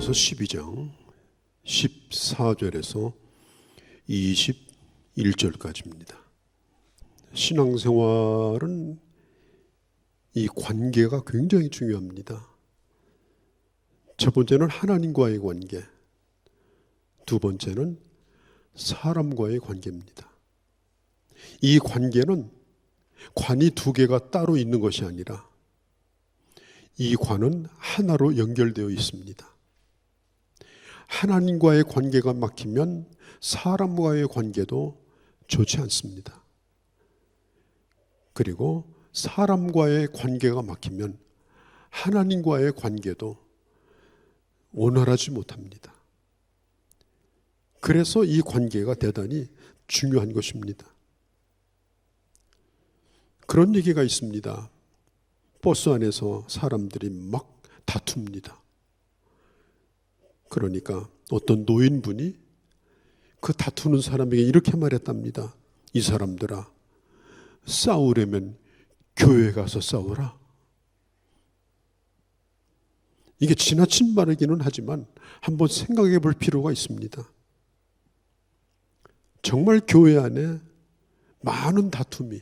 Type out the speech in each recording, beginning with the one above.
고린도전서 12장 14절에서 21절까지입니다. 신앙생활은 이 관계가 굉장히 중요합니다. 첫 번째는 하나님과의 관계, 두 번째는 사람과의 관계입니다. 이 관계는 관이 두 개가 따로 있는 것이 아니라 이 관은 하나로 연결되어 있습니다. 하나님과의 관계가 막히면 사람과의 관계도 좋지 않습니다. 그리고 사람과의 관계가 막히면 하나님과의 관계도 원활하지 못합니다. 그래서 이 관계가 대단히 중요한 것입니다. 그런 얘기가 있습니다. 버스 안에서 사람들이 막 다툽니다. 그러니까 어떤 노인분이 그 다투는 사람에게 이렇게 말했답니다. 이 사람들아, 싸우려면 교회 가서 싸우라. 이게 지나친 말이기는 하지만 한번 생각해 볼 필요가 있습니다. 정말 교회 안에 많은 다툼이,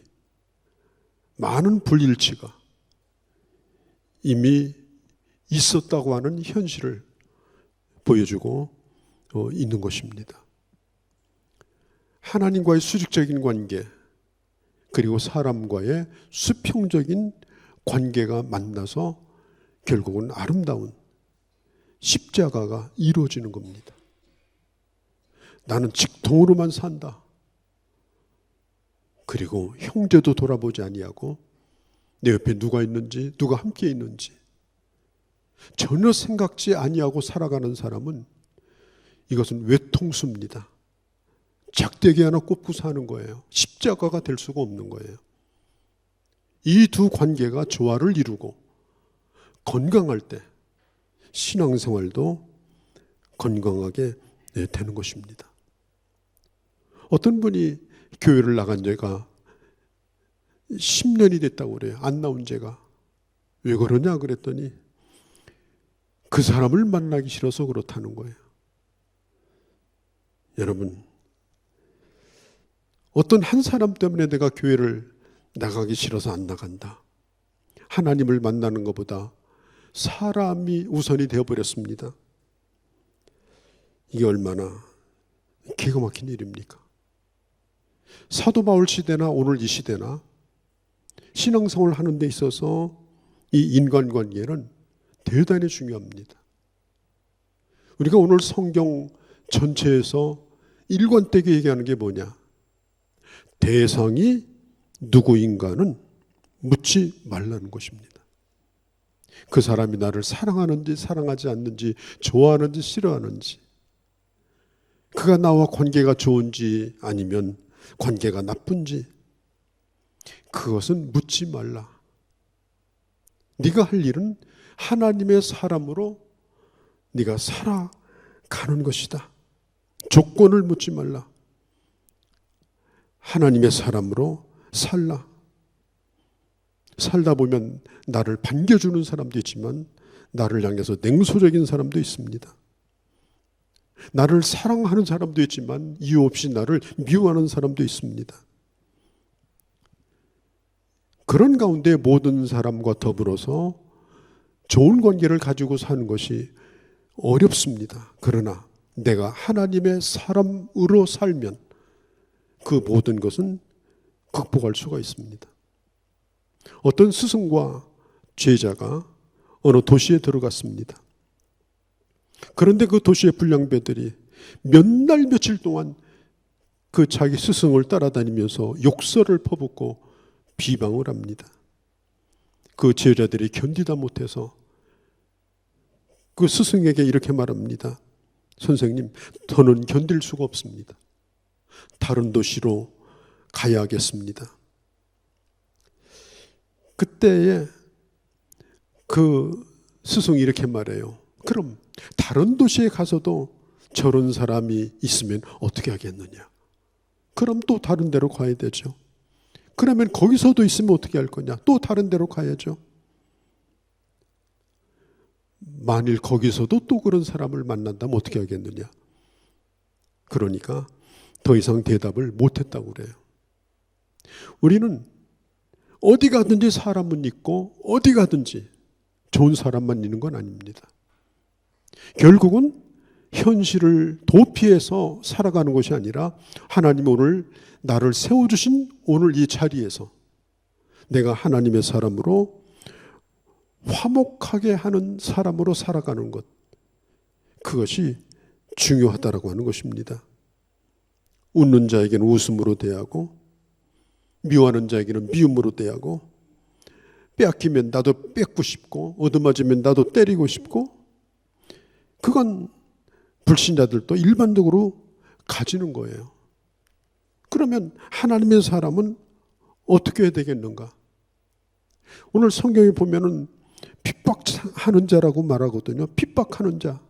많은 불일치가 이미 있었다고 하는 현실을 보여주고 있는 것입니다. 하나님과의 수직적인 관계, 그리고 사람과의 수평적인 관계가 만나서 결국은 아름다운 십자가가 이루어지는 겁니다. 나는 직통으로만 산다. 그리고 형제도 돌아보지 아니하고 내 옆에 누가 있는지, 누가 함께 있는지 전혀 생각지 아니하고 살아가는 사람은 이것은 외통수입니다. 작대기 하나 꼽고 사는 거예요. 십자가가 될 수가 없는 거예요. 이 두 관계가 조화를 이루고 건강할 때 신앙생활도 건강하게 되는 것입니다. 어떤 분이 교회를 나간 지가 10년이 됐다고 그래요. 안 나온 지가. 왜 그러냐 그랬더니 그 사람을 만나기 싫어서 그렇다는 거예요. 여러분, 어떤 한 사람 때문에 내가 교회를 나가기 싫어서 안 나간다. 하나님을 만나는 것보다 사람이 우선이 되어버렸습니다. 이게 얼마나 기가 막힌 일입니까? 사도 바울 시대나 오늘 이 시대나 신앙생활을 하는 데 있어서 이 인간관계는 대단히 중요합니다. 우리가 오늘 성경 전체에서 일관되게 얘기하는 게 뭐냐? 대상이 누구인가는 묻지 말라는 것입니다. 그 사람이 나를 사랑하는지 사랑하지 않는지, 좋아하는지 싫어하는지, 그가 나와 관계가 좋은지 아니면 관계가 나쁜지, 그것은 묻지 말라. 네가 할 일은 하나님의 사람으로 네가 살아가는 것이다. 조건을 묻지 말라. 하나님의 사람으로 살라. 살다 보면 나를 반겨주는 사람도 있지만 나를 향해서 냉소적인 사람도 있습니다. 나를 사랑하는 사람도 있지만 이유 없이 나를 미워하는 사람도 있습니다. 그런 가운데 모든 사람과 더불어서 좋은 관계를 가지고 사는 것이 어렵습니다. 그러나 내가 하나님의 사람으로 살면 그 모든 것은 극복할 수가 있습니다. 어떤 스승과 제자가 어느 도시에 들어갔습니다. 그런데 그 도시의 불량배들이 몇 날 며칠 동안 그 자기 스승을 따라다니면서 욕설을 퍼붓고 비방을 합니다. 그 제자들이 견디다 못해서 그 스승에게 이렇게 말합니다. 선생님, 더는 견딜 수가 없습니다. 다른 도시로 가야겠습니다. 그때에 그 스승이 이렇게 말해요. 그럼 다른 도시에 가서도 저런 사람이 있으면 어떻게 하겠느냐? 그럼 또 다른 데로 가야 되죠. 그러면 거기서도 있으면 어떻게 할 거냐? 또 다른 데로 가야죠. 만일 거기서도 또 그런 사람을 만난다면 어떻게 하겠느냐. 그러니까 더 이상 대답을 못했다고 그래요. 우리는 어디 가든지 사람은 있고 어디 가든지 좋은 사람만 있는 건 아닙니다. 결국은 현실을 도피해서 살아가는 것이 아니라 하나님이 오늘 나를 세워주신 오늘 이 자리에서 내가 하나님의 사람으로 화목하게 하는 사람으로 살아가는 것, 그것이 중요하다라고 하는 것입니다. 웃는 자에게는 웃음으로 대하고 미워하는 자에게는 미움으로 대하고 빼앗기면 나도 뺏고 싶고 얻어맞으면 나도 때리고 싶고, 그건 불신자들도 일반적으로 가지는 거예요. 그러면 하나님의 사람은 어떻게 해야 되겠는가? 오늘 성경에 보면은 핍박하는 자라고 말하거든요. 핍박하는 자.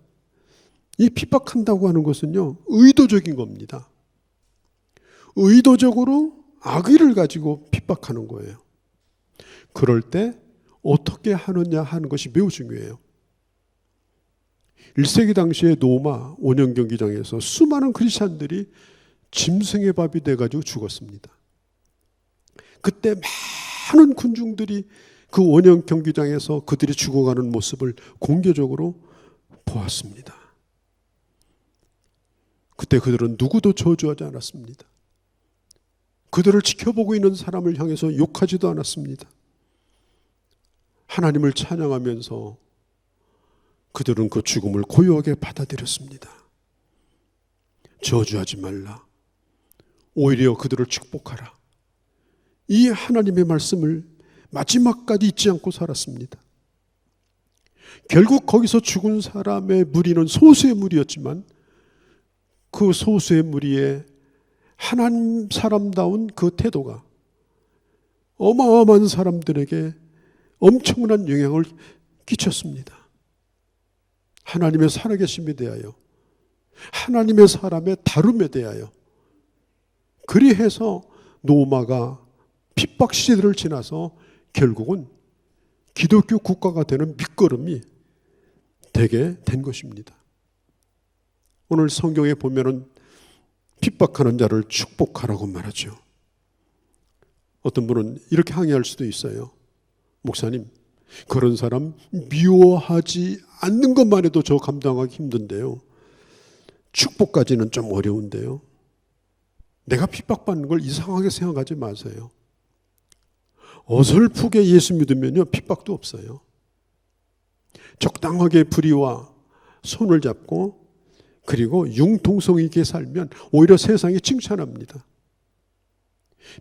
이 핍박한다고 하는 것은요, 의도적인 겁니다. 의도적으로 악의를 가지고 핍박하는 거예요. 그럴 때 어떻게 하느냐 하는 것이 매우 중요해요. 1세기 당시에 노마 원형 경기장에서 수많은 크리스찬들이 짐승의 밥이 돼가지고 죽었습니다. 그때 많은 군중들이 그 원형 경기장에서 그들이 죽어가는 모습을 공개적으로 보았습니다. 그때 그들은 누구도 저주하지 않았습니다. 그들을 지켜보고 있는 사람을 향해서 욕하지도 않았습니다. 하나님을 찬양하면서 그들은 그 죽음을 고요하게 받아들였습니다. 저주하지 말라. 오히려 그들을 축복하라. 이 하나님의 말씀을 마지막까지 잊지 않고 살았습니다. 결국 거기서 죽은 사람의 무리는 소수의 무리였지만 그 소수의 무리의 하나님 사람다운 그 태도가 어마어마한 사람들에게 엄청난 영향을 끼쳤습니다. 하나님의 살아계심에 대하여, 하나님의 사람의 다름에 대하여. 그리해서 노마가 핍박 시대를 지나서 결국은 기독교 국가가 되는 밑거름이 되게 된 것입니다. 오늘 성경에 보면은 핍박하는 자를 축복하라고 말하죠. 어떤 분은 이렇게 항의할 수도 있어요. 목사님, 그런 사람 미워하지 않는 것만 해도 저 감당하기 힘든데요. 축복까지는 좀 어려운데요. 내가 핍박받는 걸 이상하게 생각하지 마세요. 어설프게 예수 믿으면요, 핍박도 없어요. 적당하게 불의와 손을 잡고 그리고 융통성 있게 살면 오히려 세상이 칭찬합니다.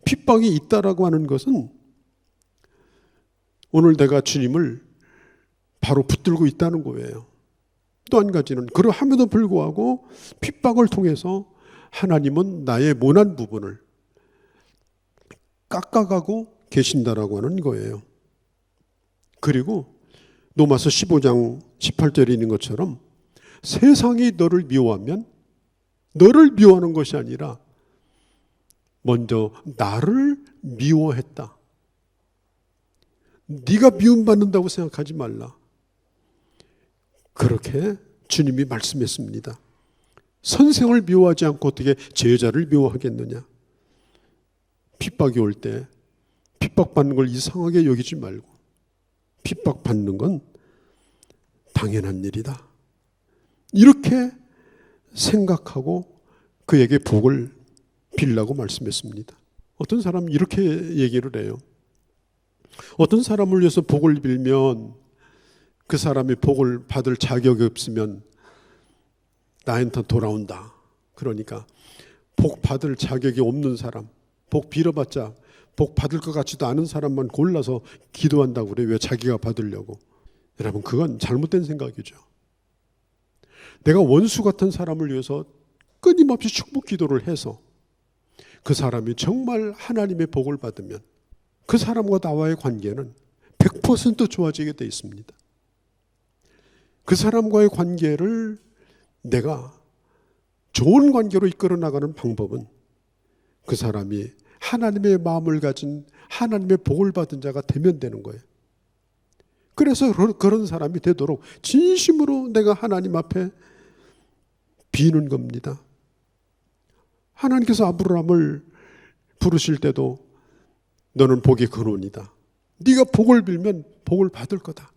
핍박이 있다라고 하는 것은 오늘 내가 주님을 바로 붙들고 있다는 거예요. 또 한 가지는 그러함에도 불구하고 핍박을 통해서 하나님은 나의 모난 부분을 깎아가고 계신다라고 하는 거예요. 그리고 로마서 15장 18절에 있는 것처럼 세상이 너를 미워하면 너를 미워하는 것이 아니라 먼저 나를 미워했다. 네가 미움받는다고 생각하지 말라. 그렇게 주님이 말씀했습니다. 선생을 미워하지 않고 어떻게 제자를 미워하겠느냐. 핍박이 올 때 핍박받는 걸 이상하게 여기지 말고 핍박받는 건 당연한 일이다. 이렇게 생각하고 그에게 복을 빌라고 말씀했습니다. 어떤 사람은 이렇게 얘기를 해요. 어떤 사람을 위해서 복을 빌면 그 사람이 복을 받을 자격이 없으면 나한테 돌아온다. 그러니까 복 받을 자격이 없는 사람, 복 빌어봤자 복 받을 것 같지도 않은 사람만 골라서 기도한다고 그래. 왜 자기가 받으려고. 여러분, 그건 잘못된 생각이죠. 내가 원수 같은 사람을 위해서 끊임없이 축복 기도를 해서 그 사람이 정말 하나님의 복을 받으면 그 사람과 나와의 관계는 100% 좋아지게 돼 있습니다. 그 사람과의 관계를 내가 좋은 관계로 이끌어 나가는 방법은 그 사람이 하나님의 마음을 가진 하나님의 복을 받은 자가 되면 되는 거예요. 그래서 그런 사람이 되도록 진심으로 내가 하나님 앞에 비는 겁니다. 하나님께서 아브라함을 부르실 때도 너는 복의 근원이다. 네가 복을 빌면 복을 받을 거다.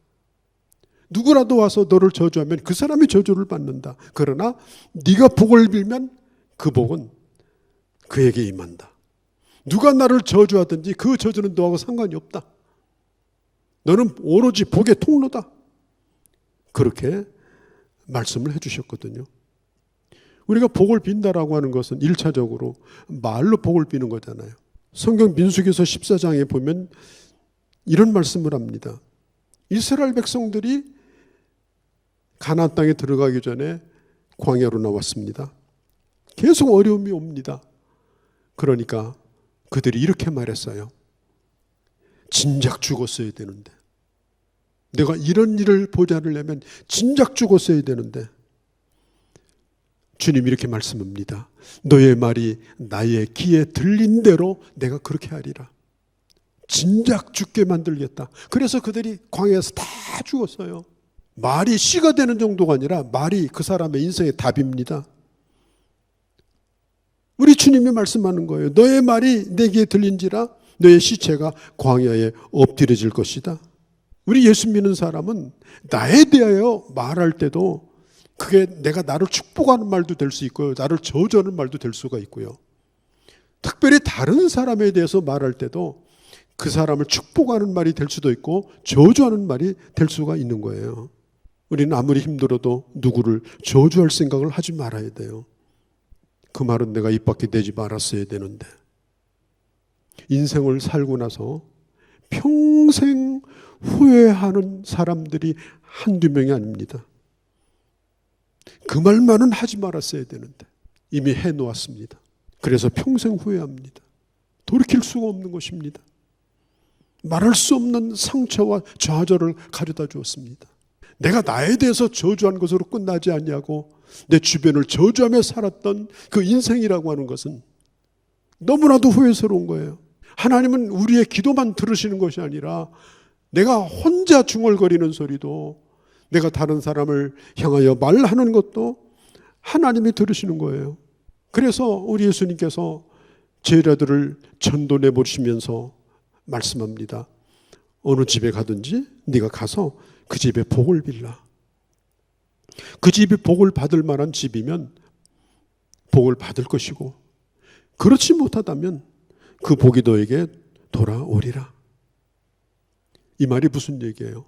누구라도 와서 너를 저주하면 그 사람이 저주를 받는다. 그러나 네가 복을 빌면 그 복은 그에게 임한다. 누가 나를 저주하든지 그 저주는 너하고 상관이 없다. 너는 오로지 복의 통로다. 그렇게 말씀을 해주셨거든요. 우리가 복을 빈다라고 하는 것은 1차적으로 말로 복을 비는 거잖아요. 성경 민수기서 14장에 보면 이런 말씀을 합니다. 이스라엘 백성들이 가나안 땅에 들어가기 전에 광야로 나왔습니다. 계속 어려움이 옵니다. 그러니까 그들이 이렇게 말했어요. 진작 죽었어야 되는데, 내가 이런 일을 보지 않으려면 진작 죽었어야 되는데, 주님 이렇게 말씀합니다. 너의 말이 나의 귀에 들린 대로 내가 그렇게 하리라. 진작 죽게 만들겠다. 그래서 그들이 광야에서 다 죽었어요. 말이 씨가 되는 정도가 아니라 말이 그 사람의 인생의 답입니다. 우리 주님이 말씀하는 거예요. 너의 말이 내 귀에 들린지라 너의 시체가 광야에 엎드려질 것이다. 우리 예수 믿는 사람은 나에 대하여 말할 때도 그게 내가 나를 축복하는 말도 될 수 있고요. 나를 저주하는 말도 될 수가 있고요. 특별히 다른 사람에 대해서 말할 때도 그 사람을 축복하는 말이 될 수도 있고 저주하는 말이 될 수가 있는 거예요. 우리는 아무리 힘들어도 누구를 저주할 생각을 하지 말아야 돼요. 그 말은 내가 입 밖에 내지 말았어야 되는데, 인생을 살고 나서 평생 후회하는 사람들이 한두 명이 아닙니다. 그 말만은 하지 말았어야 되는데 이미 해놓았습니다. 그래서 평생 후회합니다. 돌이킬 수가 없는 것입니다. 말할 수 없는 상처와 좌절을 가져다 주었습니다. 내가 나에 대해서 저주한 것으로 끝나지 않냐고 내 주변을 저주하며 살았던 그 인생이라고 하는 것은 너무나도 후회스러운 거예요. 하나님은 우리의 기도만 들으시는 것이 아니라 내가 혼자 중얼거리는 소리도, 내가 다른 사람을 향하여 말하는 것도 하나님이 들으시는 거예요. 그래서 우리 예수님께서 제자들을 전도 내보시면서 말씀합니다. 어느 집에 가든지 네가 가서 그 집에 복을 빌라. 그 집이 복을 받을 만한 집이면 복을 받을 것이고, 그렇지 못하다면 그 복이 너에게 돌아오리라. 이 말이 무슨 얘기예요?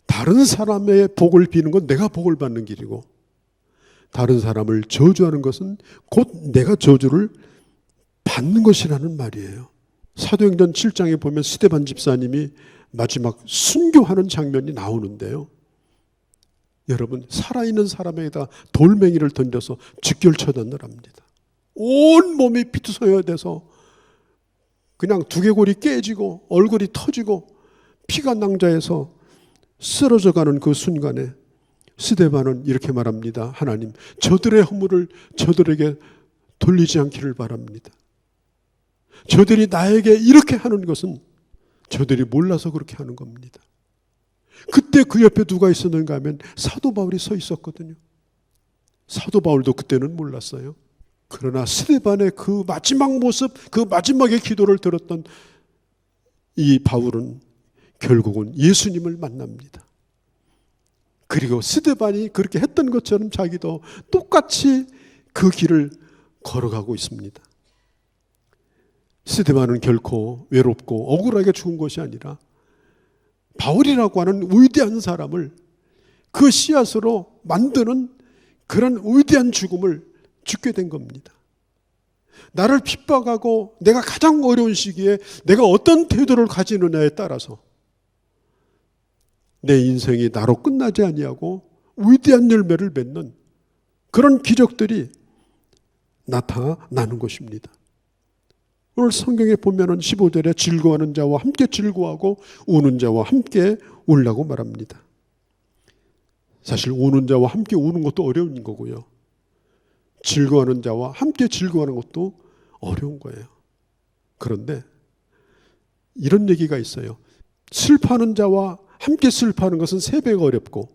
다른 사람의 복을 비는 건 내가 복을 받는 길이고, 다른 사람을 저주하는 것은 곧 내가 저주를 받는 것이라는 말이에요. 사도행전 7장에 보면 스데반 집사님이 마지막 순교하는 장면이 나오는데요. 여러분, 살아있는 사람에다 돌멩이를 던져서 직결처단을 합니다. 온 몸이 피투성이돼서 그냥 두개골이 깨지고 얼굴이 터지고 피가 낭자해서 쓰러져가는 그 순간에 스데반은 이렇게 말합니다. 하나님, 저들의 허물을 저들에게 돌리지 않기를 바랍니다. 저들이 나에게 이렇게 하는 것은 저들이 몰라서 그렇게 하는 겁니다. 그때 그 옆에 누가 있었는가 하면 사도 바울이 서 있었거든요. 사도 바울도 그때는 몰랐어요. 그러나 스데반의 그 마지막 모습, 그 마지막의 기도를 들었던 이 바울은 결국은 예수님을 만납니다. 그리고 스데반이 그렇게 했던 것처럼 자기도 똑같이 그 길을 걸어가고 있습니다. 스데반은 결코 외롭고 억울하게 죽은 것이 아니라 바울이라고 하는 위대한 사람을 그 씨앗으로 만드는 그런 위대한 죽음을 죽게 된 겁니다. 나를 핍박하고 내가 가장 어려운 시기에 내가 어떤 태도를 가지느냐에 따라서 내 인생이 나로 끝나지 아니하고 위대한 열매를 맺는 그런 기적들이 나타나는 것입니다. 오늘 성경에 보면은 15절에 즐거워하는 자와 함께 즐거워하고 우는 자와 함께 울라고 말합니다. 사실 우는 자와 함께 우는 것도 어려운 거고요. 즐거워하는 자와 함께 즐거워하는 것도 어려운 거예요. 그런데 이런 얘기가 있어요. 슬퍼하는 자와 함께 슬퍼하는 것은 3배가 어렵고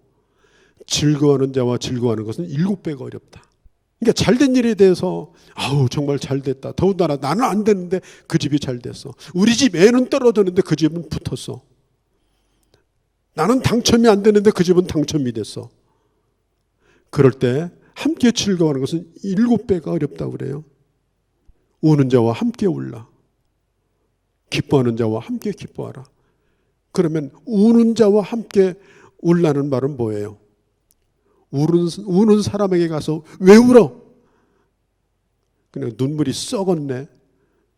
즐거워하는 자와 즐거워하는 것은 7배가 어렵다. 그러니까 잘된 일에 대해서 아우 정말 잘됐다. 더군다나 나는 안 됐는데 그 집이 잘 됐어. 우리 집 애는 떨어졌는데 그 집은 붙었어. 나는 당첨이 안 됐는데 그 집은 당첨이 됐어. 그럴 때 함께 즐거워하는 것은 7배가 어렵다고 그래요. 우는 자와 함께 울라. 기뻐하는 자와 함께 기뻐하라. 그러면 우는 자와 함께 울라는 말은 뭐예요? 우는 사람에게 가서 왜 울어? 그냥 눈물이 썩었네.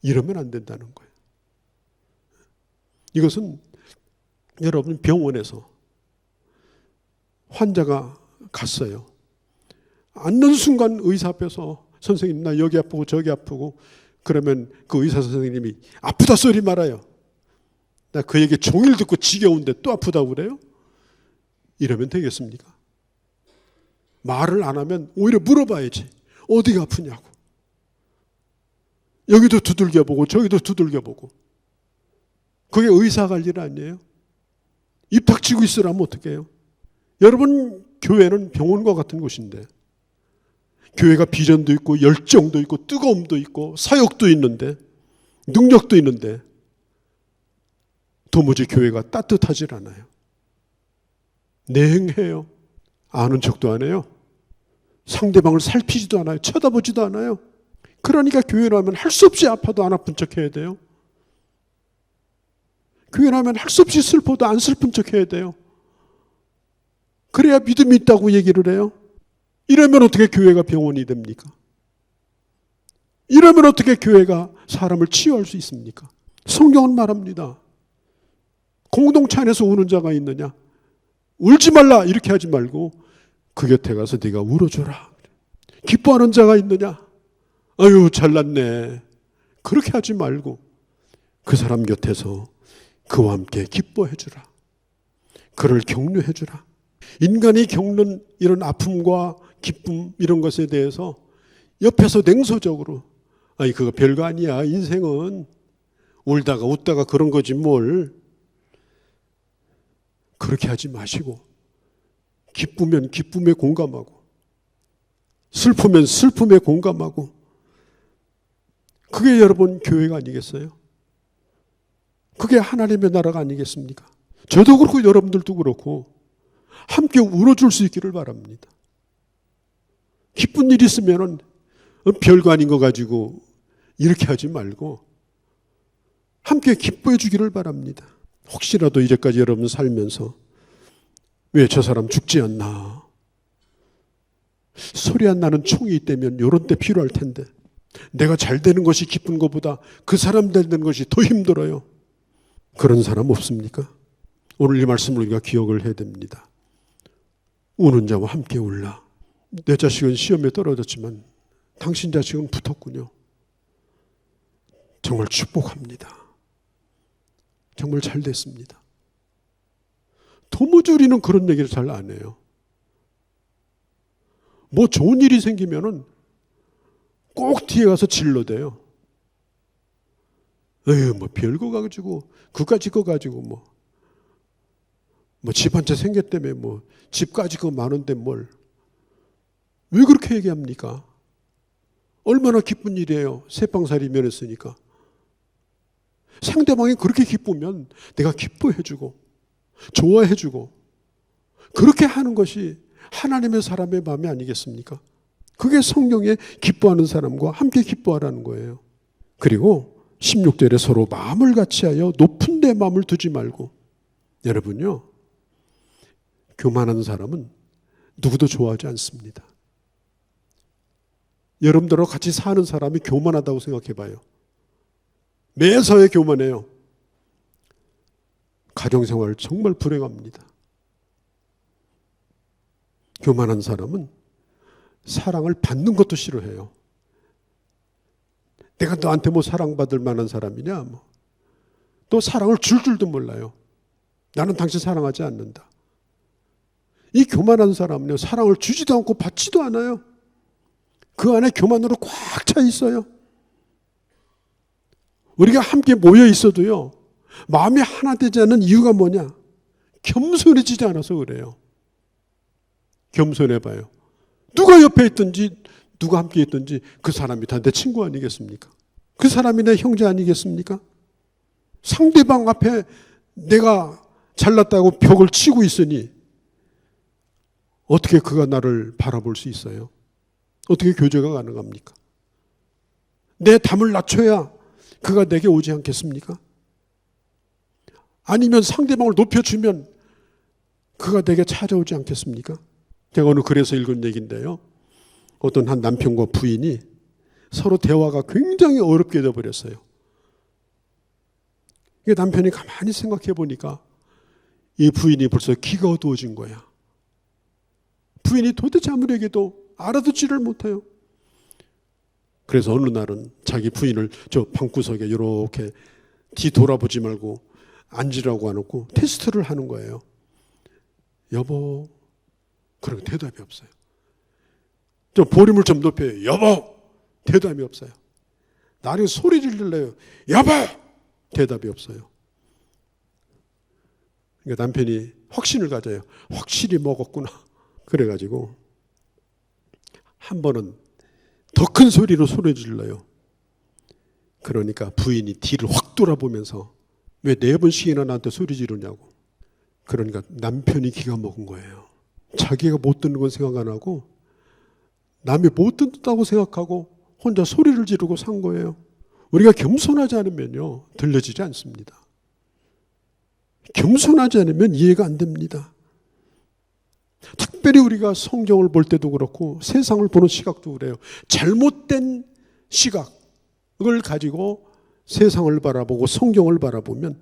이러면 안 된다는 거예요. 이것은 여러분 병원에서 환자가 갔어요. 앉는 순간 의사 앞에서 선생님 나 여기 아프고 저기 아프고 그러면 그 의사 선생님이 아프다 소리 말아요. 나 그 얘기 종일 듣고 지겨운데 또 아프다고 그래요? 이러면 되겠습니까? 말을 안 하면 오히려 물어봐야지. 어디가 아프냐고. 여기도 두들겨보고 저기도 두들겨보고. 그게 의사가 할 일 아니에요? 입 닥치고 있으라면 어떡해요? 여러분 교회는 병원과 같은 곳인데 교회가 비전도 있고 열정도 있고 뜨거움도 있고 사역도 있는데 능력도 있는데 도무지 교회가 따뜻하질 않아요. 냉해요. 아는 척도 안 해요. 상대방을 살피지도 않아요. 쳐다보지도 않아요. 그러니까 교회라면 할 수 없이 아파도 안 아픈 척 해야 돼요. 교회라면 할 수 없이 슬퍼도 안 슬픈 척 해야 돼요. 그래야 믿음이 있다고 얘기를 해요. 이러면 어떻게 교회가 병원이 됩니까? 이러면 어떻게 교회가 사람을 치유할 수 있습니까? 성경은 말합니다. 공동체 안에서 우는 자가 있느냐? 울지 말라 이렇게 하지 말고 그 곁에 가서 네가 울어줘라. 기뻐하는 자가 있느냐? 아유 잘났네. 그렇게 하지 말고 그 사람 곁에서 그와 함께 기뻐해 주라. 그를 격려해 주라. 인간이 겪는 이런 아픔과 기쁨 이런 것에 대해서 옆에서 냉소적으로 아니 그거 별거 아니야. 인생은 울다가 웃다가 그런 거지 뭘. 그렇게 하지 마시고 기쁘면 기쁨에 공감하고 슬프면 슬픔에 공감하고 그게 여러분 교회가 아니겠어요? 그게 하나님의 나라가 아니겠습니까? 저도 그렇고 여러분들도 그렇고 함께 울어줄 수 있기를 바랍니다. 기쁜 일 있으면 별거 아닌 거 가지고 이렇게 하지 말고 함께 기뻐해 주기를 바랍니다. 혹시라도 이제까지 여러분 살면서 왜 저 사람 죽지 않나? 소리 안 나는 총이 있다면 이런 때 필요할 텐데 내가 잘 되는 것이 기쁜 것보다 그 사람 되는 것이 더 힘들어요. 그런 사람 없습니까? 오늘 이 말씀을 우리가 기억을 해야 됩니다. 우는 자와 함께 울라. 내 자식은 시험에 떨어졌지만 당신 자식은 붙었군요. 정말 축복합니다. 정말 잘 됐습니다. 도무지 우리는 그런 얘기를 잘 안 해요. 뭐 좋은 일이 생기면은 꼭 뒤에 가서 질러대요. 에휴, 뭐 별거 가지고, 그까짓 거 가지고 뭐 집 한 채 생겼다며 뭐 집까지 거 많은데 뭘. 왜 그렇게 얘기합니까? 얼마나 기쁜 일이에요. 새빵살이 면했으니까. 상대방이 그렇게 기쁘면 내가 기뻐해주고 좋아해주고 그렇게 하는 것이 하나님의 사람의 마음이 아니겠습니까? 그게 성경에 기뻐하는 사람과 함께 기뻐하라는 거예요. 그리고 16절에 서로 마음을 같이하여 높은 데 마음을 두지 말고. 여러분요, 교만한 사람은 누구도 좋아하지 않습니다. 여러분들하고 같이 사는 사람이 교만하다고 생각해 봐요. 매사에 교만해요. 가정생활 정말 불행합니다. 교만한 사람은 사랑을 받는 것도 싫어해요. 내가 너한테 뭐 사랑받을 만한 사람이냐? 뭐. 또 사랑을 줄 줄도 몰라요. 나는 당신 사랑하지 않는다. 이 교만한 사람은요, 사랑을 주지도 않고 받지도 않아요. 그 안에 교만으로 꽉 차 있어요. 우리가 함께 모여 있어도요, 마음이 하나 되지 않는 이유가 뭐냐? 겸손해지지 않아서 그래요. 겸손해봐요. 누가 옆에 있든지 누가 함께 있든지 그 사람이 다 내 친구 아니겠습니까? 그 사람이 내 형제 아니겠습니까? 상대방 앞에 내가 잘났다고 벽을 치고 있으니 어떻게 그가 나를 바라볼 수 있어요? 어떻게 교제가 가능합니까? 내 담을 낮춰야 그가 내게 오지 않겠습니까? 아니면 상대방을 높여주면 그가 내게 찾아오지 않겠습니까? 제가 오늘 글에서 읽은 얘기인데요. 어떤 한 남편과 부인이 서로 대화가 굉장히 어렵게 되어버렸어요. 남편이 가만히 생각해 보니까 이 부인이 벌써 귀가 어두워진 거야. 부인이 도대체 아무리 얘기해도 알아듣지를 못해요. 그래서 어느 날은 자기 부인을 저 방구석에 이렇게 뒤돌아보지 말고 앉으라고 해놓고 테스트를 하는 거예요. 여보, 그러면 대답이 없어요. 좀 볼륨을 좀 높여요. 여보, 대답이 없어요. 나중에 소리를 질러요. 여보, 대답이 없어요. 그러니까 남편이 확신을 가져요. 확실히 먹었구나. 그래가지고 한 번은 더 큰 소리로 소리 질러요. 그러니까 부인이 뒤를 확 돌아보면서 왜 4번씩이나 나한테 소리 지르냐고. 그러니까 남편이 기가 먹은 거예요. 자기가 못 듣는 건 생각 안 하고 남이 못 듣는다고 생각하고 혼자 소리를 지르고 산 거예요. 우리가 겸손하지 않으면요, 들려지지 않습니다. 겸손하지 않으면 이해가 안 됩니다. 특별히 우리가 성경을 볼 때도 그렇고 세상을 보는 시각도 그래요. 잘못된 시각을 가지고 세상을 바라보고 성경을 바라보면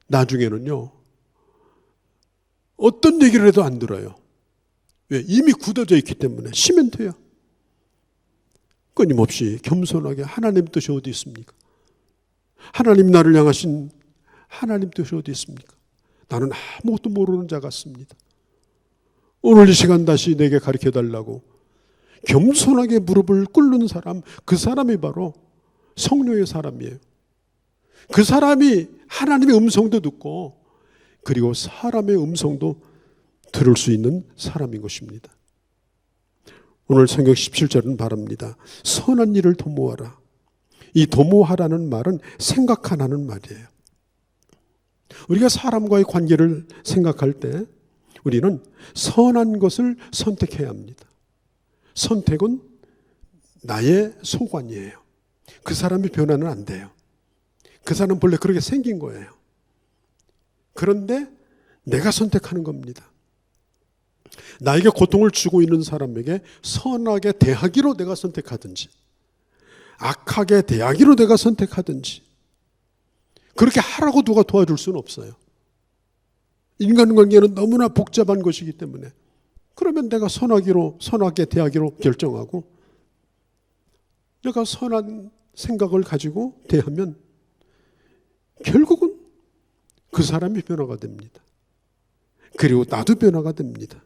나중에는요, 어떤 얘기를 해도 안 들어요. 왜? 이미 굳어져 있기 때문에. 시멘트야. 끊임없이 겸손하게 하나님 뜻이 어디 있습니까? 하나님 나를 향하신 하나님 뜻이 어디 있습니까? 나는 아무것도 모르는 자 같습니다. 오늘 이 시간 다시 내게 가르쳐달라고 겸손하게 무릎을 꿇는 사람, 그 사람이 바로 성령의 사람이에요. 그 사람이 하나님의 음성도 듣고 그리고 사람의 음성도 들을 수 있는 사람인 것입니다. 오늘 성경 17절은 바랍니다. 선한 일을 도모하라. 이 도모하라는 말은 생각하라는 말이에요. 우리가 사람과의 관계를 생각할 때 우리는 선한 것을 선택해야 합니다. 선택은 나의 소관이에요. 그 사람이 변화는 안 돼요. 그 사람은 본래 그렇게 생긴 거예요. 그런데 내가 선택하는 겁니다. 나에게 고통을 주고 있는 사람에게 선하게 대하기로 내가 선택하든지 악하게 대하기로 내가 선택하든지 그렇게 하라고 누가 도와줄 수는 없어요. 인간관계는 너무나 복잡한 것이기 때문에 그러면 내가 선하게 대하기로 결정하고 내가 선한 생각을 가지고 대하면 결국은 그 사람이 변화가 됩니다. 그리고 나도 변화가 됩니다.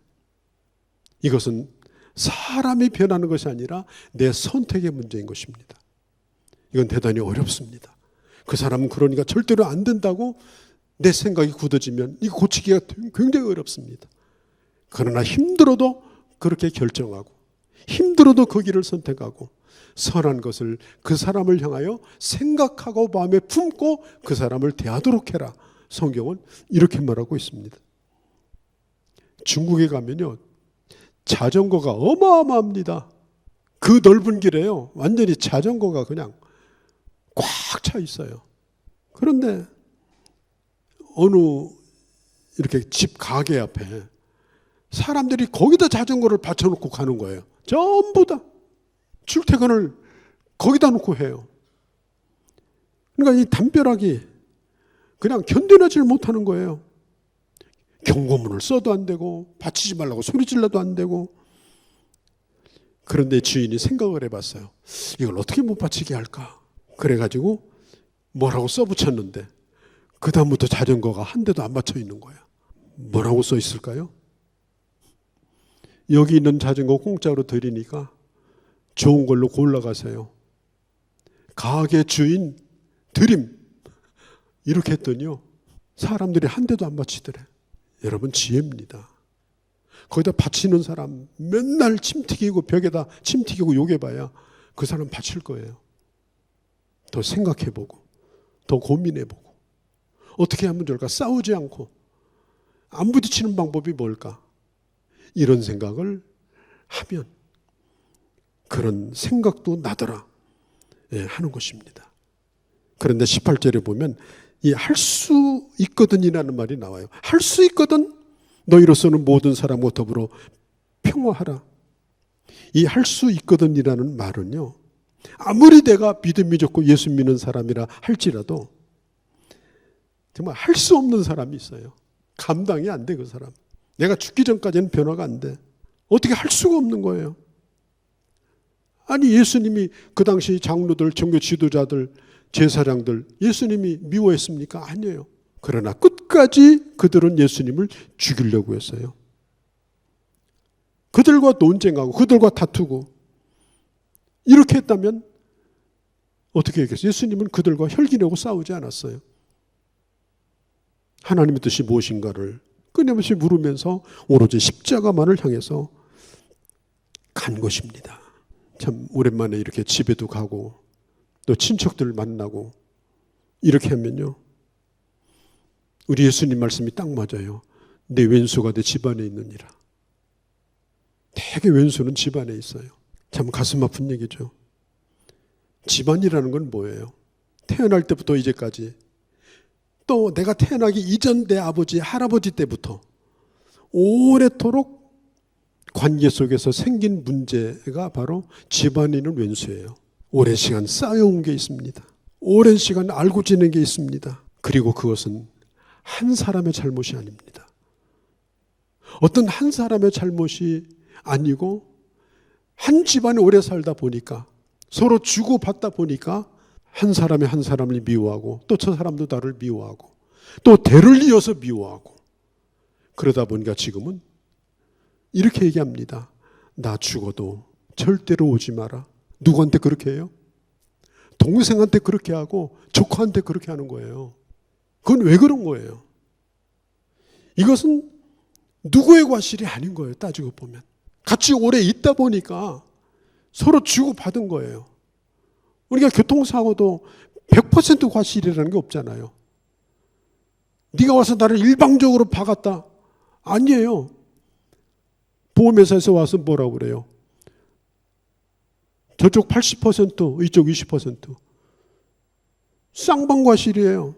이것은 사람이 변하는 것이 아니라 내 선택의 문제인 것입니다. 이건 대단히 어렵습니다. 그 사람은 그러니까 절대로 안 된다고 내 생각이 굳어지면 이거 고치기가 굉장히 어렵습니다. 그러나 힘들어도 그렇게 결정하고 힘들어도 그 길을 선택하고 선한 것을 그 사람을 향하여 생각하고 마음에 품고 그 사람을 대하도록 해라. 성경은 이렇게 말하고 있습니다. 중국에 가면요, 자전거가 어마어마합니다. 그 넓은 길에요, 완전히 자전거가 그냥 꽉 차 있어요. 그런데 어느 이렇게 집 가게 앞에 사람들이 거기다 자전거를 받쳐놓고 가는 거예요. 전부 다 출퇴근을 거기다 놓고 해요. 그러니까 이 담벼락이 그냥 견뎌내질 못하는 거예요. 경고문을 써도 안 되고 받치지 말라고 소리 질러도 안 되고. 그런데 주인이 생각을 해봤어요. 이걸 어떻게 못 받치게 할까? 그래가지고 뭐라고 써붙였는데 그 다음부터 자전거가 한 대도 안 받쳐 있는 거야. 뭐라고 써 있을까요? 여기 있는 자전거 공짜로 드리니까 좋은 걸로 골라가세요. 가게 주인 드림. 이렇게 했더니요, 사람들이 한 대도 안 받치더래. 여러분 지혜입니다. 거기다 바치는 사람 맨날 침 튀기고 벽에다 침 튀기고 욕해봐야 그 사람 바칠 거예요. 더 생각해보고 더 고민해보고 어떻게 하면 좋을까? 싸우지 않고 안 부딪히는 방법이 뭘까? 이런 생각을 하면 그런 생각도 나더라 하는 것입니다. 그런데 18절에 보면 이 할 수 있거든이라는 말이 나와요. 할 수 있거든 너희로서는 모든 사람과 더불어 평화하라. 이 할 수 있거든이라는 말은요, 아무리 내가 믿음이 좋고 예수 믿는 사람이라 할지라도 정말 할 수 없는 사람이 있어요. 감당이 안 돼, 그 사람. 내가 죽기 전까지는 변화가 안 돼. 어떻게 할 수가 없는 거예요. 아니 예수님이 그 당시 장로들, 종교 지도자들, 제사장들 예수님이 미워했습니까? 아니에요. 그러나 끝까지 그들은 예수님을 죽이려고 했어요. 그들과 논쟁하고 그들과 다투고 이렇게 했다면 어떻게 했겠어요? 예수님은 그들과 혈기내고 싸우지 않았어요. 하나님의 뜻이 무엇인가를 끊임없이 물으면서 오로지 십자가만을 향해서 간 것입니다. 참 오랜만에 이렇게 집에도 가고 또 친척들 만나고 이렇게 하면요, 우리 예수님 말씀이 딱 맞아요. 내 왼수가 내 집안에 있느니라. 되게 왼수는 집안에 있어요. 참 가슴 아픈 얘기죠. 집안이라는 건 뭐예요? 태어날 때부터 이제까지, 또 내가 태어나기 이전 내 아버지, 할아버지 때부터 오래도록 관계 속에서 생긴 문제가 바로 집안에 있는 왼수예요. 오랜 시간 쌓여온 게 있습니다. 오랜 시간 알고 지낸 게 있습니다. 그리고 그것은 한 사람의 잘못이 아닙니다. 어떤 한 사람의 잘못이 아니고 한 집안에 오래 살다 보니까 서로 주고받다 보니까 한 사람이 한 사람을 미워하고 또 저 사람도 나를 미워하고 또 대를 이어서 미워하고 그러다 보니까 지금은 이렇게 얘기합니다. 나 죽어도 절대로 오지 마라. 누구한테 그렇게 해요? 동생한테 그렇게 하고 조카한테 그렇게 하는 거예요. 그건 왜 그런 거예요? 이것은 누구의 과실이 아닌 거예요. 따지고 보면 같이 오래 있다 보니까 서로 주고받은 거예요. 우리가 교통사고도 100% 과실이라는 게 없잖아요. 네가 와서 나를 일방적으로 박았다. 아니에요. 보험회사에서 와서 뭐라고 그래요? 저쪽 80%, 이쪽 20%. 쌍방과실이에요.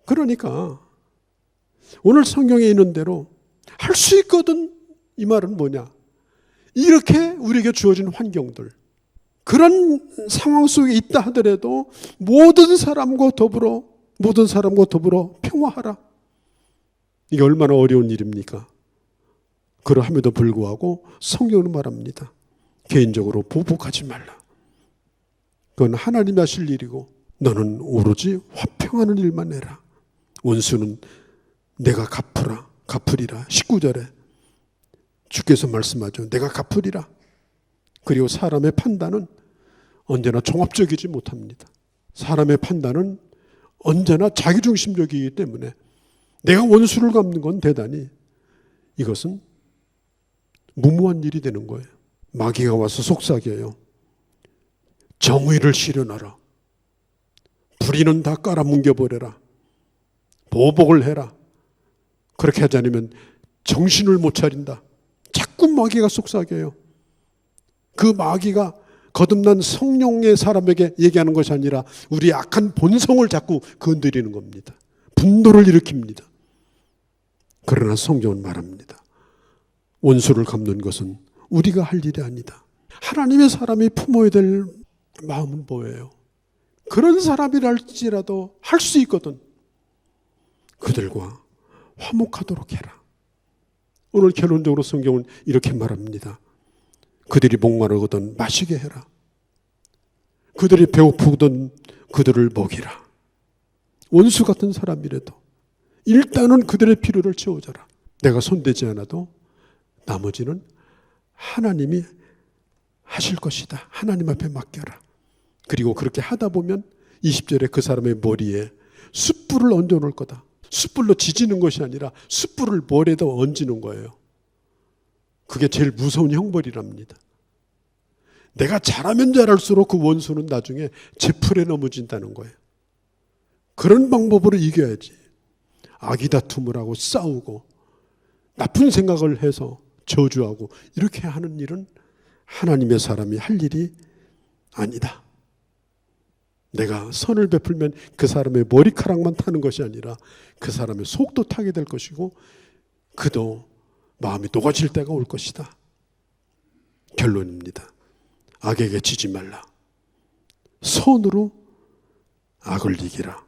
그러니까 오늘 성경에 있는 대로 할 수 있거든, 이 말은 뭐냐? 이렇게 우리에게 주어진 환경들, 그런 상황 속에 있다 하더라도 모든 사람과 더불어 평화하라. 이게 얼마나 어려운 일입니까? 그러함에도 불구하고 성경은 말합니다. 개인적으로 보복하지 말라. 그건 하나님이 하실 일이고 너는 오로지 화평하는 일만 해라. 원수는 내가 갚으리라. 19절에 주께서 말씀하죠. 내가 갚으리라. 그리고 사람의 판단은 언제나 종합적이지 못합니다. 사람의 판단은 언제나 자기중심적이기 때문에 내가 원수를 갚는 건 대단히 이것은 무모한 일이 되는 거예요. 마귀가 와서 속삭여요. 정의를 실현하라. 불의는 다 깔아뭉겨버려라. 보복을 해라. 그렇게 하지 않으면 정신을 못 차린다. 자꾸 마귀가 속삭여요. 그 마귀가 거듭난 성령의 사람에게 얘기하는 것이 아니라 우리 악한 본성을 자꾸 건드리는 겁니다. 분노를 일으킵니다. 그러나 성경은 말합니다. 원수를 갚는 것은 우리가 할 일이 아니다. 하나님의 사람이 품어야 될 마음은 뭐예요? 그런 사람이랄지라도 할 수 있거든. 그들과 화목하도록 해라. 오늘 결론적으로 성경은 이렇게 말합니다. 그들이 목마르거든 마시게 해라. 그들이 배고프거든 그들을 먹이라. 원수 같은 사람이라도 일단은 그들의 필요를 채워줘라. 내가 손대지 않아도 나머지는 하나님이 하실 것이다. 하나님 앞에 맡겨라. 그리고 그렇게 하다 보면 20절에 그 사람의 머리에 숯불을 얹어 놓을 거다. 숯불로 지지는 것이 아니라 숯불을 볼에다 얹는 거예요. 그게 제일 무서운 형벌이랍니다. 내가 잘하면 잘할수록 그 원수는 나중에 제풀에 넘어진다는 거예요. 그런 방법으로 이겨야지. 아기다툼을 하고 싸우고 나쁜 생각을 해서 저주하고 이렇게 하는 일은 하나님의 사람이 할 일이 아니다. 내가 선을 베풀면 그 사람의 머리카락만 타는 것이 아니라 그 사람의 속도 타게 될 것이고 그도 마음이 녹아질 때가 올 것이다. 결론입니다. 악에게 지지 말라. 선으로 악을 이기라.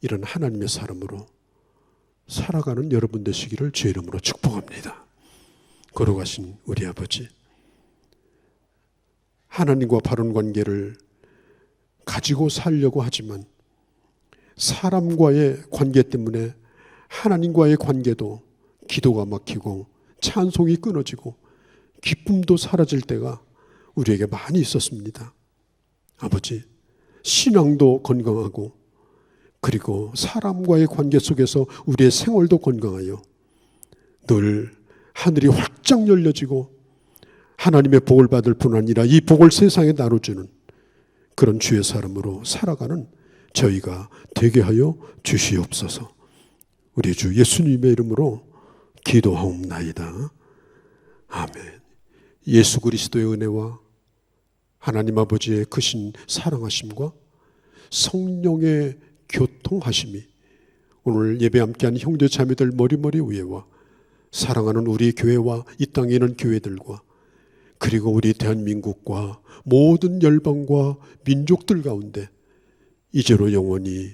이런 하나님의 사람으로 살아가는 여러분 되시기를 주의 이름으로 축복합니다. 걸어가신 우리 아버지, 하나님과 바른 관계를 가지고 살려고 하지만 사람과의 관계 때문에 하나님과의 관계도 기도가 막히고 찬송이 끊어지고 기쁨도 사라질 때가 우리에게 많이 있었습니다. 아버지, 신앙도 건강하고 그리고 사람과의 관계 속에서 우리의 생활도 건강하여 늘 하늘이 활짝 열려지고 하나님의 복을 받을 뿐 아니라 이 복을 세상에 나눠주는 그런 주의 사람으로 살아가는 저희가 되게 하여 주시옵소서. 우리 주 예수님의 이름으로 기도하옵나이다. 아멘. 예수 그리스도의 은혜와 하나님 아버지의 크신 사랑하심과 성령의 교통하심이 오늘 예배 함께한 형제 자매들 머리머리 위에와 사랑하는 우리 교회와 이 땅에 있는 교회들과 그리고 우리 대한민국과 모든 열방과 민족들 가운데 이제로 영원히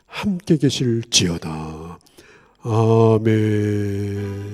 함께 계실지어다. 아멘.